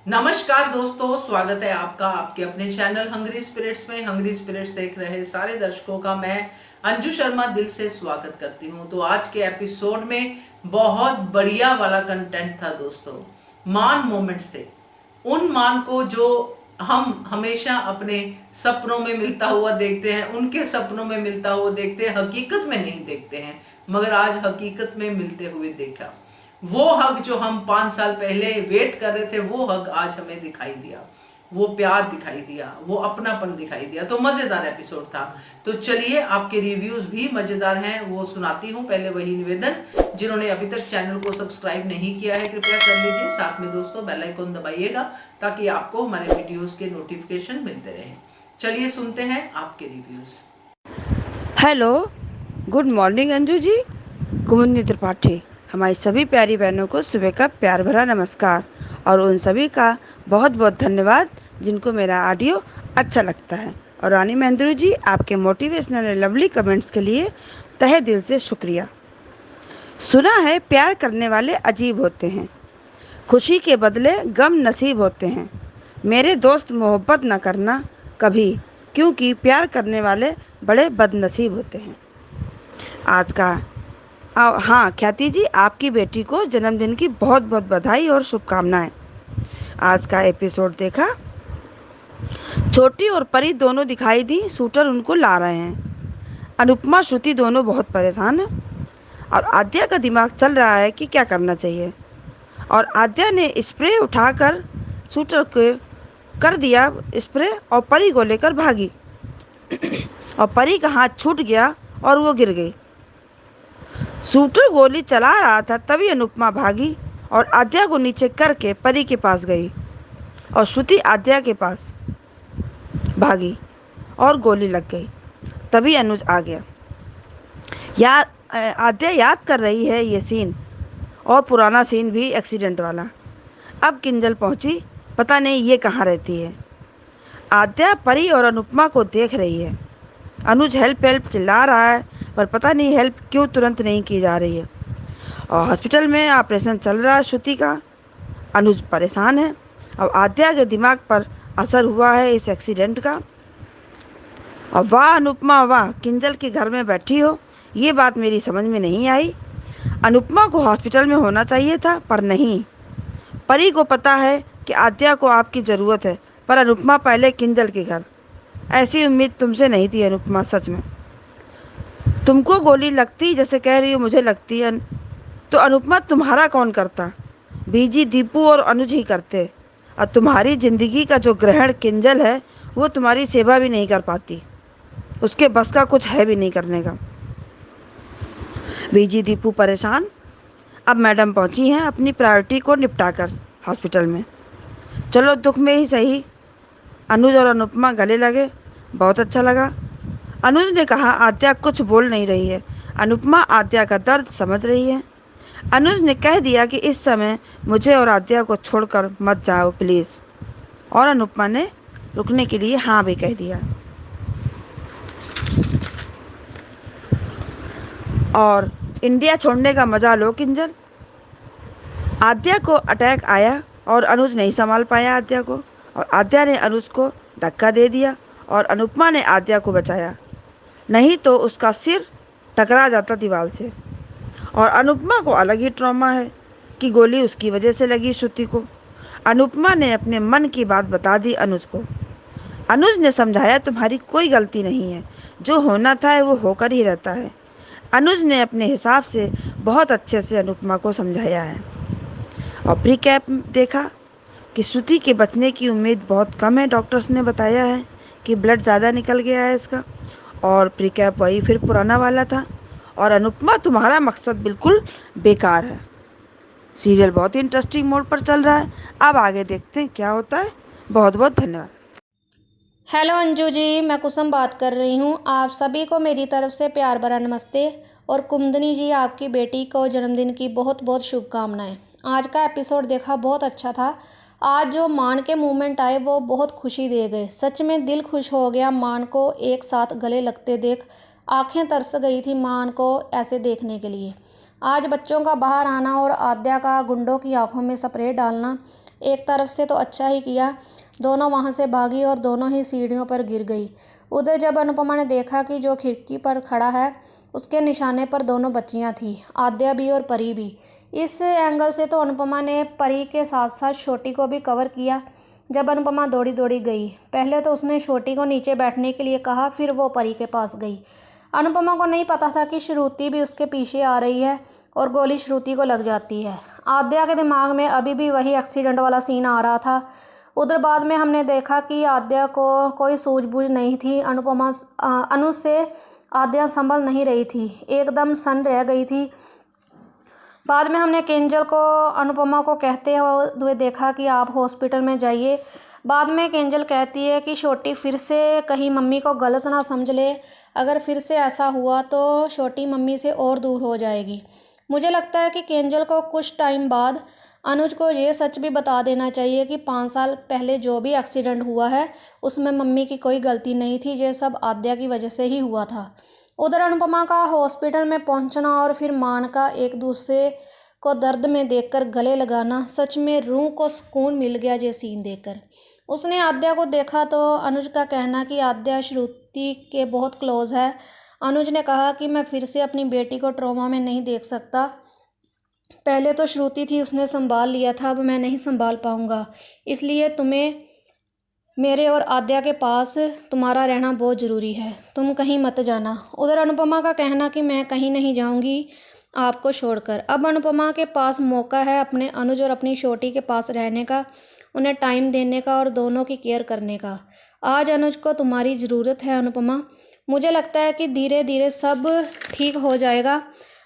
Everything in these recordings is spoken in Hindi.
नमस्कार दोस्तों, स्वागत है आपका आपके अपने चैनल हंग्री स्पिरिट्स में। हंग्री स्पिरिट्स देख रहे सारे दर्शकों का मैं अंजू शर्मा दिल से स्वागत करती हूं। तो आज के एपिसोड में बहुत बढ़िया वाला कंटेंट था दोस्तों। मान मोमेंट्स थे, उन मान को जो हम हमेशा अपने सपनों में मिलता हुआ देखते हैं, उनके सपनों में मिलता हुआ देखते हैं, हकीकत में नहीं देखते हैं, मगर आज हकीकत में मिलते हुए देखा। वो हक जो हम 5 साल पहले वेट कर रहे थे, वो हक आज हमें दिखाई दिया, वो प्यार दिखाई दिया, वो अपनापन दिखाई दिया। तो मजेदार एपिसोड था। तो चलिए, आपके रिव्यूज भी मजेदार हैं, वो सुनाती हूँ। पहले वही निवेदन, जिन्होंने अभी तक चैनल को सब्सक्राइब नहीं किया है कृपया कर लीजिए। साथ में दोस्तों बेल आइकन दबाइएगा ताकि आपको हमारे वीडियोस के नोटिफिकेशन मिलते रहे। चलिए सुनते हैं आपके reviews. Hello, good morning Anju ji. Kumudini Tripathi. हमारी सभी प्यारी बहनों को सुबह का प्यार भरा नमस्कार और उन सभी का बहुत बहुत धन्यवाद जिनको मेरा ऑडियो अच्छा लगता है। और रानी महेंद्रू जी, आपके मोटिवेशनल और लवली कमेंट्स के लिए तहे दिल से शुक्रिया। सुना है प्यार करने वाले अजीब होते हैं, खुशी के बदले गम नसीब होते हैं। मेरे दोस्त, मोहब्बत न करना कभी, क्योंकि प्यार करने वाले बड़े बदनसीब होते हैं। आज का हाँ ख्याति जी, आपकी बेटी को जन्मदिन की बहुत बहुत बधाई और शुभकामनाएं। आज का एपिसोड देखा, छोटी और परी दोनों दिखाई दी, शूटर उनको ला रहे हैं। अनुपमा श्रुति दोनों बहुत परेशान हैं और आद्या का दिमाग चल रहा है कि क्या करना चाहिए। और आद्या ने स्प्रे उठाकर शूटर को कर दिया स्प्रे और परी को लेकर भागी और परी का हाथ छूट गया और वो गिर गई। शूटर गोली चला रहा था, तभी अनुपमा भागी और आद्या को नीचे करके परी के पास गई और श्रुति आद्या के पास भागी और गोली लग गई। तभी अनुज आ गया। आद्या याद कर रही है ये सीन और पुराना सीन भी, एक्सीडेंट वाला। अब किंजल पहुंची, पता नहीं ये कहाँ रहती है। आद्या परी और अनुपमा को देख रही है। अनुज हेल्प हेल्प चिल्ला रहा है, पर पता नहीं हेल्प क्यों तुरंत नहीं की जा रही है। और हॉस्पिटल में ऑपरेशन चल रहा है श्रुति का। अनुज परेशान है। अब आद्या के दिमाग पर असर हुआ है इस एक्सीडेंट का। और वाह अनुपमा वाह, किंजल के घर में बैठी हो, ये बात मेरी समझ में नहीं आई। अनुपमा को हॉस्पिटल में होना चाहिए था, पर नहीं। परी को पता है कि आद्या को आपकी ज़रूरत है, पर अनुपमा पहले किंजल के घर। ऐसी उम्मीद तुमसे नहीं थी अनुपमा, सच में। तुमको गोली लगती, जैसे कह रही हो मुझे लगती है, तो अनुपमा तुम्हारा कौन करता? बीजी, दीपू और अनुज ही करते। और तुम्हारी ज़िंदगी का जो ग्रहण किंजल है, वो तुम्हारी सेवा भी नहीं कर पाती, उसके बस का कुछ है भी नहीं करने का। बीजी दीपू परेशान। अब मैडम पहुंची हैं अपनी प्रायोरिटी को निपटाकर हॉस्पिटल में। चलो दुख में ही सही। अनुज और अनुपमा गले लगे, बहुत अच्छा लगा। अनुज ने कहा, आद्या कुछ बोल नहीं रही है। अनुपमा आद्या का दर्द समझ रही है। अनुज ने कह दिया कि इस समय मुझे और आद्या को छोड़कर मत जाओ प्लीज़। और अनुपमा ने रुकने के लिए हाँ भी कह दिया। और इंडिया छोड़ने का मजा लो किंजल। आद्या को अटैक आया और अनुज नहीं संभाल पाया आद्या को, और आद्या ने अनुज को धक्का दे दिया और अनुपमा ने आद्या को बचाया, नहीं तो उसका सिर टकरा जाता दीवार से। और अनुपमा को अलग ही ट्रॉमा है कि गोली उसकी वजह से लगी श्रुति को। अनुपमा ने अपने मन की बात बता दी अनुज को। अनुज ने समझाया, तुम्हारी कोई गलती नहीं है, जो होना था वो होकर ही रहता है। अनुज ने अपने हिसाब से बहुत अच्छे से अनुपमा को समझाया है। और प्री कैप देखा कि श्रुति के बचने की उम्मीद बहुत कम है। डॉक्टर्स ने बताया है कि ब्लड ज़्यादा निकल गया है इसका। और प्री कैप वही फिर पुराना वाला था। और अनुपमा, तुम्हारा मकसद बिल्कुल बेकार है। सीरियल बहुत ही इंटरेस्टिंग मोड पर चल रहा है। अब आगे देखते हैं क्या होता है। बहुत बहुत धन्यवाद। हेलो अंजू जी, मैं कुसुम बात कर रही हूँ। आप सभी को मेरी तरफ से प्यार भरा नमस्ते। और कुमुदनी जी, आपकी बेटी को जन्मदिन की बहुत बहुत शुभकामनाएं। आज का एपिसोड देखा, बहुत अच्छा था। आज जो मान के मूवमेंट आए वो बहुत खुशी दे गए। सच में दिल खुश हो गया मान को एक साथ गले लगते देख। आंखें तरस गई थी मान को ऐसे देखने के लिए। आज बच्चों का बाहर आना और आद्या का गुंडों की आंखों में स्प्रे डालना एक तरफ से तो अच्छा ही किया। दोनों वहां से भागी और दोनों ही सीढ़ियों पर गिर गई। उधर जब अनुपमा ने देखा कि जो खिड़की पर खड़ा है उसके निशाने पर दोनों बच्चियां थी, आद्या भी और परी भी। इस एंगल से तो अनुपमा ने परी के साथ साथ छोटी को भी कवर किया। जब अनुपमा दौड़ी दौड़ी गई, पहले तो उसने छोटी को नीचे बैठने के लिए कहा, फिर वो परी के पास गई। अनुपमा को नहीं पता था कि श्रुति भी उसके पीछे आ रही है और गोली श्रुति को लग जाती है। आद्या के दिमाग में अभी भी वही एक्सीडेंट वाला सीन आ रहा था। उधर बाद में हमने देखा कि आद्या को कोई सूझबूझ नहीं थी। अनुज से आद्या संभल नहीं रही थी, एकदम सन्न रह गई थी। बाद में हमने केंजल को अनुपमा को कहते हुए देखा कि आप हॉस्पिटल में जाइए। बाद में केंजल कहती है कि छोटी फिर से कहीं मम्मी को गलत ना समझ ले, अगर फिर से ऐसा हुआ तो छोटी मम्मी से और दूर हो जाएगी। मुझे लगता है कि केंजल को कुछ टाइम बाद अनुज को ये सच भी बता देना चाहिए कि 5 साल पहले जो भी एक्सीडेंट हुआ है उसमें मम्मी की कोई गलती नहीं थी, ये सब आद्या की वजह से ही हुआ था। उधर अनुपमा का हॉस्पिटल में पहुंचना और फिर मान का एक दूसरे को दर्द में देखकर गले लगाना, सच में रूह को सुकून मिल गया ये सीन देखकर। उसने आद्या को देखा तो अनुज का कहना कि आद्या श्रुति के बहुत क्लोज है। अनुज ने कहा कि मैं फिर से अपनी बेटी को ट्रॉमा में नहीं देख सकता। पहले तो श्रुति थी, उसने संभाल लिया था, अब मैं नहीं संभाल पाऊंगा। इसलिए तुम्हें मेरे और आद्या के पास तुम्हारा रहना बहुत ज़रूरी है, तुम कहीं मत जाना। उधर अनुपमा का कहना कि मैं कहीं नहीं जाऊंगी आपको छोड़कर। अब अनुपमा के पास मौका है अपने अनुज और अपनी छोटी के पास रहने का, उन्हें टाइम देने का और दोनों की केयर करने का। आज अनुज को तुम्हारी ज़रूरत है अनुपमा। मुझे लगता है कि धीरे धीरे सब ठीक हो जाएगा।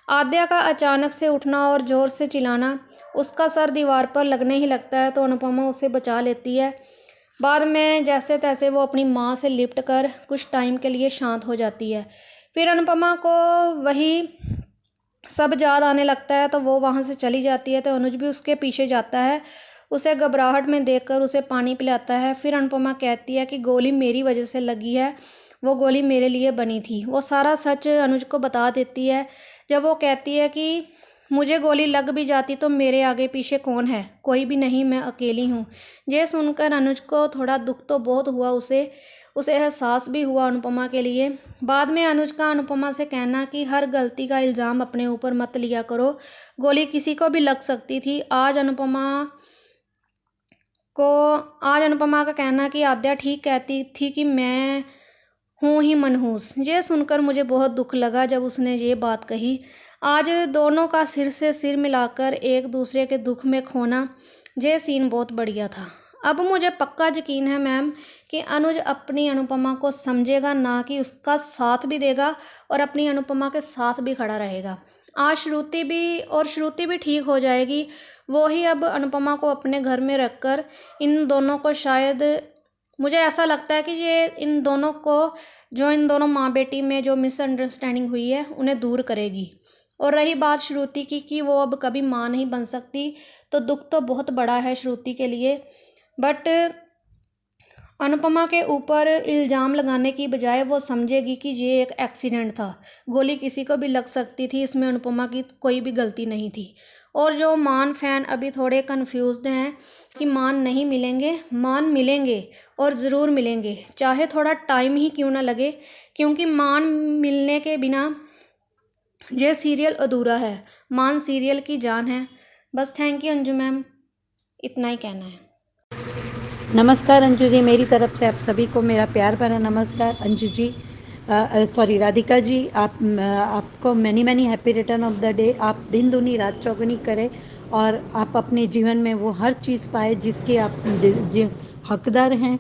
आद्या का अचानक से उठना और ज़ोर से चिल्लाना, उसका सर दीवार पर लगने ही लगता है तो अनुपमा उसे बचा लेती है। बाद में जैसे तैसे वो अपनी माँ से लिपट कर कुछ टाइम के लिए शांत हो जाती है। फिर अनुपमा को वही सब याद आने लगता है तो वो वहाँ से चली जाती है तो अनुज भी उसके पीछे जाता है। उसे घबराहट में देखकर उसे पानी पिलाता है। फिर अनुपमा कहती है कि गोली मेरी वजह से लगी है, वो गोली मेरे लिए बनी थी। वो सारा सच अनुज को बता देती है। जब वो कहती है कि मुझे गोली लग भी जाती तो मेरे आगे पीछे कौन है, कोई भी नहीं, मैं अकेली हूँ। ये सुनकर अनुज को थोड़ा दुख तो बहुत हुआ, उसे एहसास भी हुआ अनुपमा के लिए। बाद में अनुज का अनुपमा से कहना कि हर गलती का इल्ज़ाम अपने ऊपर मत लिया करो, गोली किसी को भी लग सकती थी। आज अनुपमा का कहना कि आद्या ठीक कहती थी कि मैं हूँ ही मनहूस। ये सुनकर मुझे बहुत दुख लगा जब उसने ये बात कही। आज दोनों का सिर से सिर मिलाकर एक दूसरे के दुख में खोना, ये सीन बहुत बढ़िया था। अब मुझे पक्का यकीन है मैम कि अनुज अपनी अनुपमा को समझेगा, ना कि उसका साथ भी देगा और अपनी अनुपमा के साथ भी खड़ा रहेगा। आज श्रुति भी ठीक हो जाएगी। वो ही अब अनुपमा को अपने घर में रखकर इन दोनों को, शायद मुझे ऐसा लगता है कि ये इन दोनों माँ बेटी में जो मिसअंडरस्टैंडिंग हुई है उन्हें दूर करेगी। और रही बात श्रुति की कि वो अब कभी माँ नहीं बन सकती, तो दुख तो बहुत बड़ा है श्रुति के लिए। बट अनुपमा के ऊपर इल्ज़ाम लगाने की बजाय वो समझेगी कि ये एक एक्सीडेंट था, गोली किसी को भी लग सकती थी, इसमें अनुपमा की कोई भी गलती नहीं थी। और जो मान फैन अभी थोड़े कंफ्यूज्ड हैं कि मान नहीं मिलेंगे, मान मिलेंगे और ज़रूर मिलेंगे, चाहे थोड़ा टाइम ही क्यों ना लगे, क्योंकि मान मिलने के बिना ये सीरियल अधूरा है। मान सीरियल की जान है। बस थैंक यू अंजू मैम, इतना ही कहना है। नमस्कार अंजू जी, मेरी तरफ से आप सभी को मेरा प्यार भरा नमस्कार। अंजू जी राधिका जी, आपको many happy return of the day. आप दिन दूनी रात चौगुनी करें और आप अपने जीवन में वो हर चीज़ पाए जिसकी आप हकदार हैं,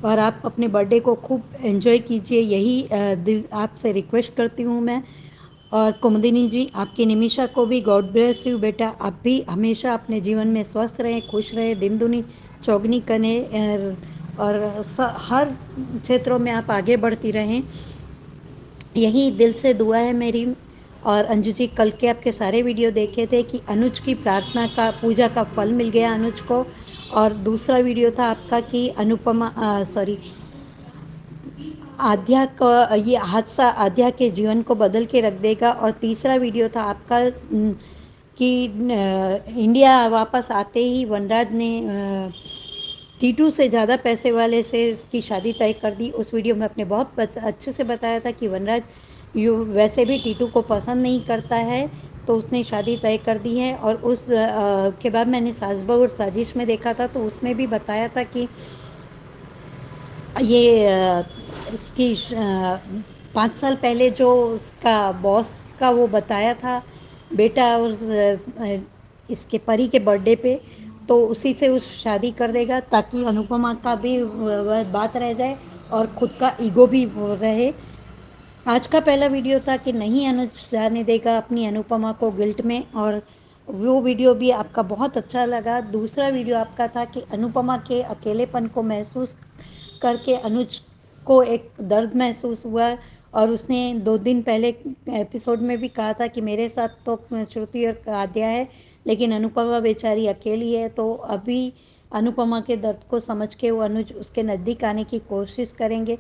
और आप अपने बर्थडे को खूब एंजॉय कीजिए, यही आपसे रिक्वेस्ट करती हूँ मैं। और कुमुदिनी जी, आपकी निमिषा को भी गॉड ब्लेस यू बेटा। आप भी हमेशा अपने जीवन में स्वस्थ रहें, खुश रहें, दिन दुनी चौगनी करें और हर क्षेत्रों में आप आगे बढ़ती रहें, यही दिल से दुआ है मेरी। और अंजू जी, कल के आपके सारे वीडियो देखे थे कि अनुज की प्रार्थना का, पूजा का फल मिल गया अनुज को। और दूसरा वीडियो था आपका कि आध्या का ये हादसा आध्या के जीवन को बदल के रख देगा। और तीसरा वीडियो था आपका कि इंडिया वापस आते ही वनराज ने टीटू से ज़्यादा पैसे वाले से उसकी शादी तय कर दी। उस वीडियो में आपने बहुत अच्छे से बताया था कि वनराज वैसे भी टीटू को पसंद नहीं करता है, तो उसने शादी तय कर दी है। और उस के बाद मैंने सास बहू और साजिश में देखा था, तो उसमें भी बताया था कि ये इसकी 5 साल पहले जो उसका बॉस का वो बताया था बेटा, और इसके परी के बर्थडे पे, तो उसी से उस शादी कर देगा ताकि अनुपमा का भी वह बात रह जाए और ख़ुद का ईगो भी वो रहे। आज का पहला वीडियो था कि नहीं अनुज जाने देगा अपनी अनुपमा को गिल्ट में, और वो वीडियो भी आपका बहुत अच्छा लगा। दूसरा वीडियो आपका था कि अनुपमा के अकेलेपन को महसूस करके अनुज को एक दर्द महसूस हुआ, और उसने 2 दिन पहले एपिसोड में भी कहा था कि मेरे साथ तो श्रुति और आद्या है, लेकिन अनुपमा बेचारी अकेली है। तो अभी अनुपमा के दर्द को समझ के वो अनुज उसके नज़दीक आने की कोशिश करेंगे।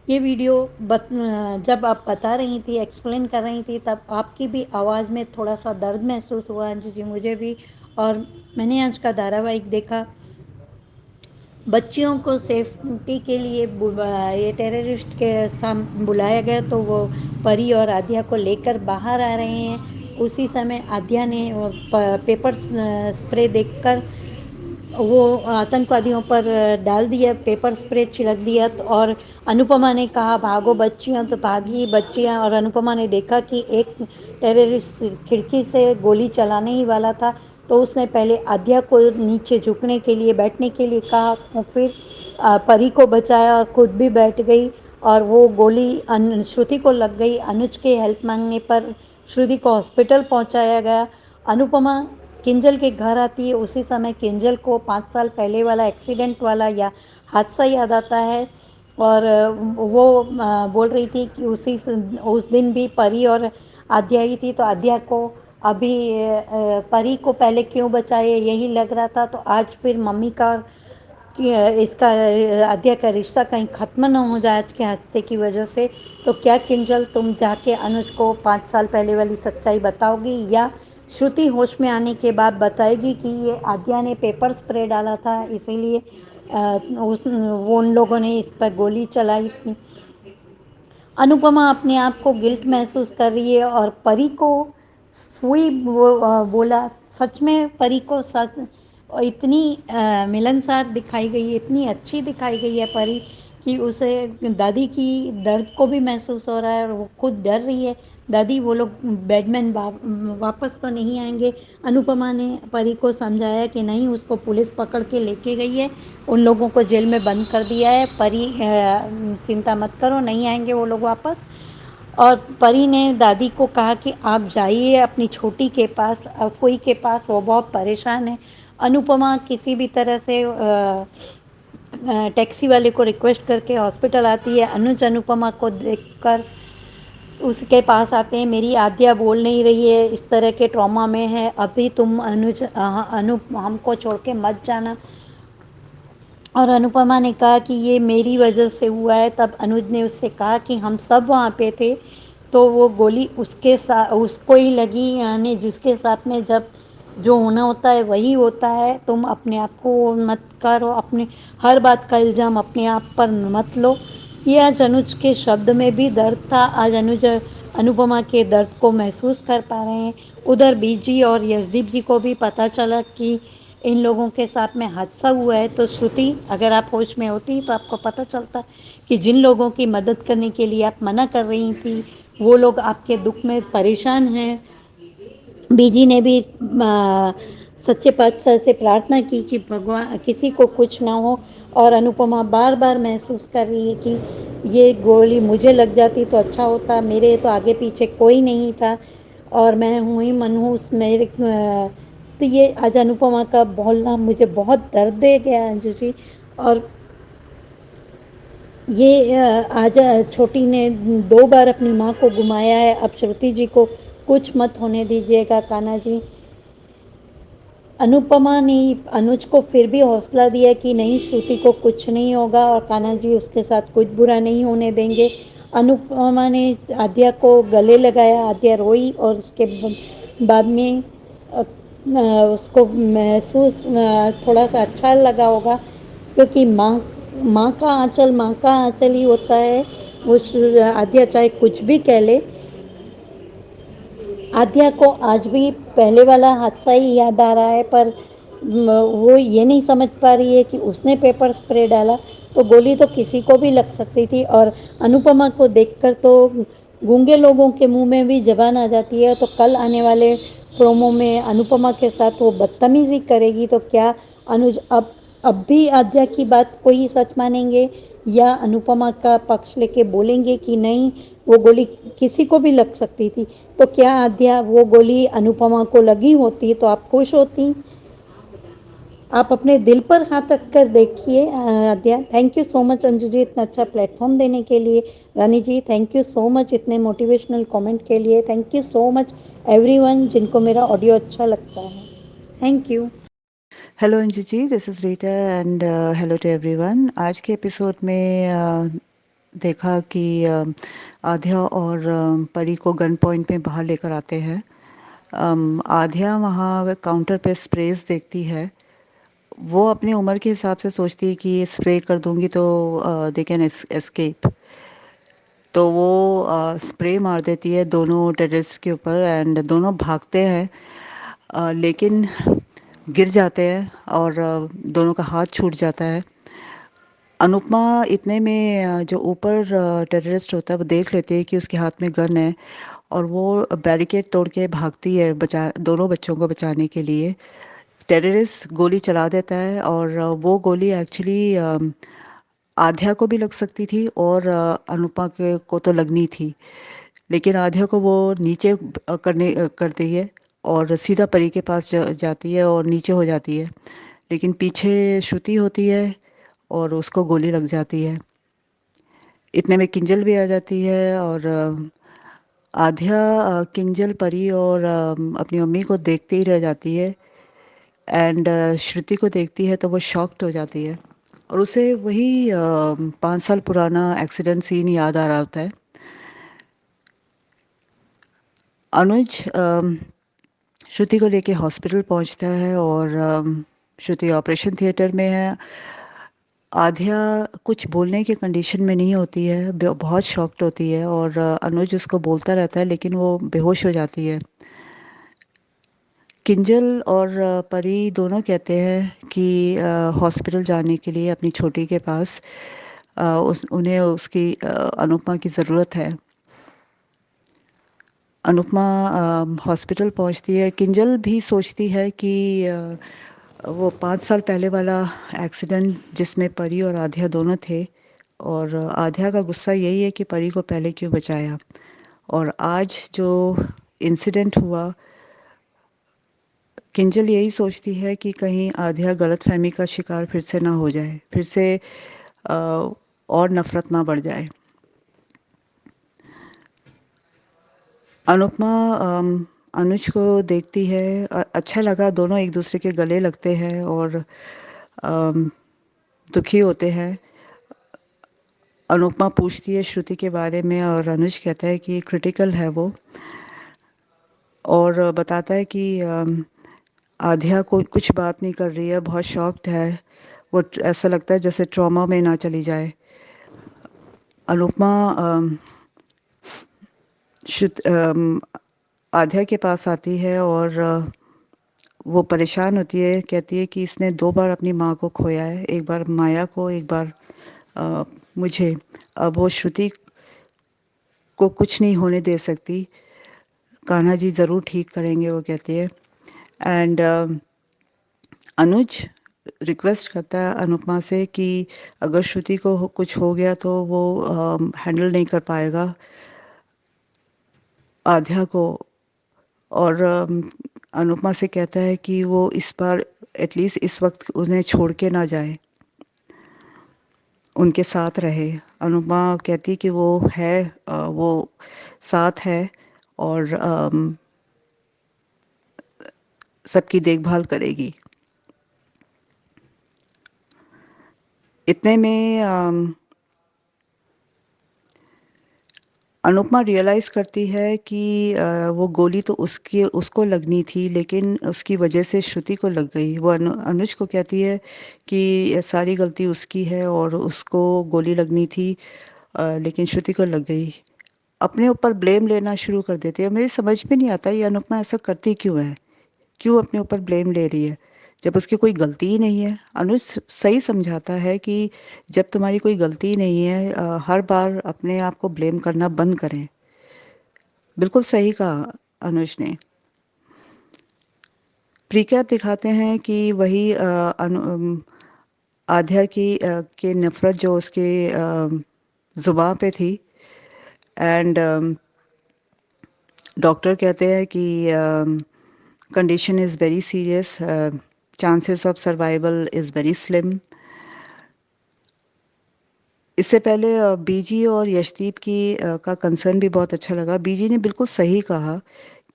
ये वीडियो जब आप बता रही थी, एक्सप्लेन कर रही थी, तब आपकी भी आवाज़ में थोड़ा सा दर्द महसूस हुआ अंजू जी, मुझे भी। और मैंने आज का धारावाहिक देखा। बच्चियों को सेफ्टी के लिए ये टेररिस्ट के बुलाया गया, तो वो परी और आध्या को लेकर बाहर आ रहे हैं। उसी समय आध्या ने पेपर स्प्रे देखकर वो आतंकवादियों पर डाल दिया, पेपर स्प्रे छिड़क दिया। और अनुपमा ने कहा भागो बच्चियां, तो भागी बच्चियां। और अनुपमा ने देखा कि एक टेररिस्ट खिड़की से गोली चलाने ही वाला था, तो उसने पहले आद्या को नीचे झुकने के लिए, बैठने के लिए कहा, फिर परी को बचाया और खुद भी बैठ गई। और वो गोली श्रुति को लग गई। अनुज के हेल्प मांगने पर श्रुति को हॉस्पिटल पहुंचाया गया। अनुपमा किंजल के घर आती है। उसी समय किंजल को 5 साल पहले वाला एक्सीडेंट वाला या हादसा याद आता है, और वो बोल रही थी कि उस दिन भी परी और आद्या ही थी, तो आद्या को अभी परी को पहले क्यों बचाए यही लग रहा था। तो आज फिर मम्मी का कि इसका आद्या का रिश्ता कहीं ख़त्म ना हो जाए आज के हादसे की वजह से। तो क्या किंजल तुम जाके अनुज को 5 साल पहले वाली सच्चाई बताओगी, या श्रुति होश में आने के बाद बताएगी कि ये आद्या ने पेपर स्प्रे डाला था, इसीलिए वो उन लोगों ने इस पर गोली चलाई थी। अनुपमा अपने आप को गिल्ट महसूस कर रही है, और परी को हुई बोला। सच में परी को सच और इतनी मिलनसार दिखाई गई है, इतनी अच्छी दिखाई गई है परी, कि उसे दादी की दर्द को भी महसूस हो रहा है, और वो खुद डर रही है। दादी वो लोग बैडमैन वापस तो नहीं आएंगे। अनुपमा ने परी को समझाया कि नहीं, उसको पुलिस पकड़ के लेके गई है, उन लोगों को जेल में बंद कर दिया है। परी चिंता मत करो, नहीं आएंगे वो लोग वापस। और परी ने दादी को कहा कि आप जाइए अपनी छोटी के पास, अफोई के पास, वो बहुत परेशान है। अनुपमा किसी भी तरह से टैक्सी वाले को रिक्वेस्ट करके हॉस्पिटल आती है। अनुज अनुपमा को देखकर उसके पास आते हैं। मेरी आद्या बोल नहीं रही है, इस तरह के ट्रॉमा में है, अभी तुम हमको छोड़ के मत जाना। और अनुपमा ने कहा कि ये मेरी वजह से हुआ है। तब अनुज ने उससे कहा कि हम सब वहाँ पे थे, तो वो गोली उसके साथ उसको ही लगी, यानी जिसके साथ में जब जो होना होता है वही होता है। तुम अपने आप को मत करो, अपने हर बात का इल्ज़ाम अपने आप पर मत लो। ये आज अनुज के शब्द में भी दर्द था। आज अनुज अनुपमा के दर्द को महसूस कर पा रहे हैं। उधर बीजी और यशदीप जी को भी पता चला कि इन लोगों के साथ में हादसा हुआ है। तो श्रुति, अगर आप होश में होती तो आपको पता चलता कि जिन लोगों की मदद करने के लिए आप मना कर रही थी, वो लोग आपके दुख में परेशान हैं। बीजी ने भी सच्चे पातशाह से प्रार्थना की कि भगवान किसी को कुछ ना हो। और अनुपमा बार बार महसूस कर रही है कि ये गोली मुझे लग जाती तो अच्छा होता, मेरे तो आगे पीछे कोई नहीं था, और मैं हूँ ही मनहूस मेरे। तो ये आज अनुपमा का बोलना मुझे बहुत दर्द दे गया अंजू जी। और ये आज छोटी ने 2 बार अपनी माँ को घुमाया है। अब श्रुति जी को कुछ मत होने दीजिएगा कान्हा जी। अनुपमा ने अनुज को फिर भी हौसला दिया कि नहीं, श्रुति को कुछ नहीं होगा और कान्हा जी उसके साथ कुछ बुरा नहीं होने देंगे। अनुपमा ने आद्या को गले लगाया, आद्या रोई और उसके बाद में उसको महसूस थोड़ा सा अच्छा लगा होगा, क्योंकि माँ का आंचल ही होता है। वो आद्या चाहे कुछ भी कह ले, आद्या को आज भी पहले वाला हादसा ही याद आ रहा है, पर वो ये नहीं समझ पा रही है कि उसने पेपर स्प्रे डाला तो गोली तो किसी को भी लग सकती थी। और अनुपमा को देखकर तो गूंगे लोगों के मुंह में भी जबान आ जाती है। तो कल आने वाले प्रोमो में अनुपमा के साथ वो बदतमीजी करेगी, तो क्या अनुज अब भी आद्या की बात को ही सच मानेंगे या अनुपमा का पक्ष लेके बोलेंगे कि नहीं, वो गोली किसी को भी लग सकती थी। तो क्या आद्या, वो गोली अनुपमा को लगी होती तो आप खुश होती? आप अपने दिल पर हाथ रख कर देखिए Aadya. Thank you so much Anju ji, इतना अच्छा प्लेटफॉर्म देने के लिए। Rani ji, thank you so much इतने मोटिवेशनल कमेंट के लिए। Thank you so much everyone जिनको मेरा ऑडियो अच्छा लगता है। Thank you. Hello Anju ji, this is Rita and hello to everyone. आज के एपिसोड में देखा कि आध्या और परी को गन पॉइंट में बाहर लेकर आते हैं। आध्या वहाँ काउंटर पे स्प्रेज देखती है। वो अपनी उम्र के हिसाब से सोचती है कि स्प्रे कर दूंगी तो दे कैन एस्केप। तो वो स्प्रे मार देती है दोनों टेररिस्ट के ऊपर एंड दोनों भागते हैं, लेकिन गिर जाते हैं और दोनों का हाथ छूट जाता है। अनुपमा इतने में जो ऊपर टेररिस्ट होता है वो देख लेती है कि उसके हाथ में गन है और वो बैरिकेड तोड़ के भागती है दोनों बच्चों को बचाने के लिए। टेररिस्ट गोली चला देता है और वो गोली एक्चुअली आध्या को भी लग सकती थी और अनुपमा के को तो लगनी थी, लेकिन आध्या को वो नीचे करती है और सीधा परी के पास जाती है और नीचे हो जाती है। लेकिन पीछे श्रुति होती है और उसको गोली लग जाती है। इतने में किंजल भी आ जाती है और आध्या किंजल, परी और अपनी मम्मी को देखते ही रह जाती है एंड श्रुति को देखती है तो वो शॉक्ड हो जाती है और उसे वही 5 साल पुराना एक्सीडेंट सीन याद आ रहा होता है। अनुज श्रुति को लेके हॉस्पिटल पहुंचता है और श्रुति ऑपरेशन थिएटर में है। आध्या कुछ बोलने की कंडीशन में नहीं होती है, बहुत शॉक्ड होती है और अनुज उसको बोलता रहता है लेकिन वो बेहोश हो जाती है। किंजल और परी दोनों कहते हैं कि हॉस्पिटल जाने के लिए अपनी छोटी के पास उन्हें उसकी अनुपमा की ज़रूरत है। अनुपमा हॉस्पिटल पहुंचती है। किंजल भी सोचती है कि वो 5 साल पहले वाला एक्सीडेंट जिसमें परी और आध्या दोनों थे और आध्या का गुस्सा यही है कि परी को पहले क्यों बचाया, और आज जो इंसिडेंट हुआ, किंजल यही सोचती है कि कहीं आध्या गलतफहमी का शिकार फिर से ना हो जाए, फिर से और नफरत ना बढ़ जाए। अनुपमा अनुज को देखती है, अच्छा लगा, दोनों एक दूसरे के गले लगते हैं और दुखी होते हैं। अनुपमा पूछती है श्रुति के बारे में और अनुज कहता है कि क्रिटिकल है वो, और बताता है कि आध्या को कुछ बात नहीं कर रही है, बहुत शॉक्ड है वो, ऐसा लगता है जैसे ट्रॉमा में ना चली जाए। अनुपमा आध्या के पास आती है और वो परेशान होती है, कहती है कि इसने 2 बार अपनी माँ को खोया है, एक बार माया को, एक बार मुझे। अब वो श्रुति को कुछ नहीं होने दे सकती, कान्हा जी ज़रूर ठीक करेंगे, वो कहती है। एंड अनुज रिक्वेस्ट करता है अनुपमा से कि अगर श्रुति को कुछ हो गया तो वो हैंडल नहीं कर पाएगा आध्या को, और अनुपमा से कहता है कि वो इस बार एटलीस्ट इस वक्त उन्हें छोड़ के ना जाए, उनके साथ रहे। अनुपमा कहती कि वो है, वो साथ है और सबकी देखभाल करेगी। इतने में अनुपमा रियलाइज़ करती है कि वो गोली तो उसको लगनी थी, लेकिन उसकी वजह से श्रुति को लग गई। वो अनुज को कहती है कि ये सारी गलती उसकी है और उसको गोली लगनी थी, लेकिन श्रुति को लग गई। अपने ऊपर ब्लेम लेना शुरू कर देती है। मेरी समझ में नहीं आता ये अनुपमा ऐसा करती क्यों है? क्यों अपने ऊपर ब्लेम ले रही है जब उसकी कोई गलती ही नहीं है? अनुज सही समझाता है कि जब तुम्हारी कोई गलती नहीं है, हर बार अपने आप को ब्लेम करना बंद करें। बिल्कुल सही कहा अनुज ने। प्रीकैप दिखाते हैं कि वही आध्या की नफरत जो उसके जुबान पे थी, एंड डॉक्टर कहते हैं कि condition is very serious, chances of survival is very slim. इससे पहले बीजी और यशदीप का कंसर्न भी बहुत अच्छा लगा। बीजी ने बिल्कुल सही कहा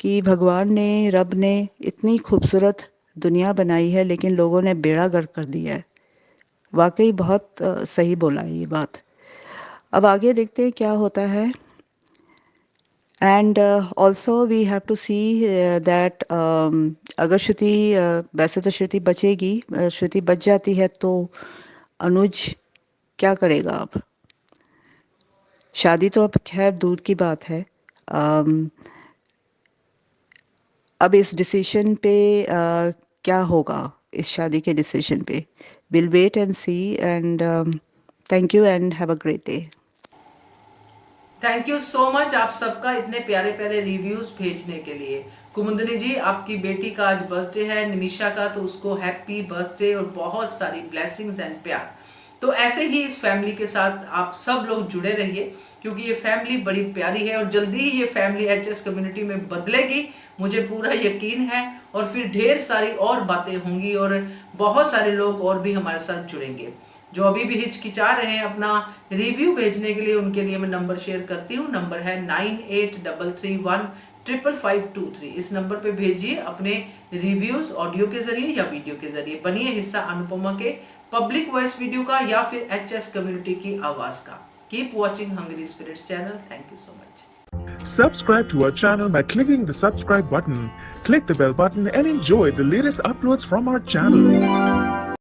कि भगवान ने, रब ने इतनी खूबसूरत दुनिया बनाई है, लेकिन लोगों ने बेड़ा गर्क कर दिया है। वाकई बहुत सही बोला है ये बात। अब आगे देखते हैं क्या होता है। And also we have to see that अगर श्रुति, वैसे तो श्रुति बचेगी, श्रुति बच जाती है तो अनुज क्या करेगा अब? शादी तो अब खैर दूर की बात है। अब इस डिसीजन पे क्या होगा, इस शादी के डिसीजन पे? Will wait and see, and thank you and have a great day. Thank you so much आप सबका इतने प्यारे प्यारे रिव्यूज भेजने के लिए। कुमुदनी जी, आपकी बेटी का आज बर्थडे है, निमिषा का, तो उसको हैप्पी बर्थडे और बहुत सारी ब्लेसिंग्स एंड प्यार। तो ऐसे ही इस फैमिली के साथ आप सब लोग जुड़े रहिए, क्योंकि ये फैमिली बड़ी प्यारी है और जल्दी ही ये फैमिली एचएस कम्युनिटी में बदलेगी, मुझे पूरा यकीन है। और फिर ढेर सारी और बातें होंगी और बहुत सारे लोग और भी हमारे साथ जुड़ेंगे। जो अभी भी हिचकिचा रहे हैं अपना रिव्यू भेजने के लिए, उनके लिए मैं नंबर शेयर करती हूँ। नंबर है 9833155523। इस नंबर पे भेजिए अपने रिव्यूज, ऑडियो के जरिए या वीडियो के जरिए। बनिए हिस्सा अनुपमा के पब्लिक वॉइस वीडियो का या फिर एचएस कम्युनिटी की आवाज का। Keep watching hungry spirits channel. Thank you so much. Subscribe to our channel by clicking the subscribe button. Click the bell button and enjoy the latest uploads from our channel.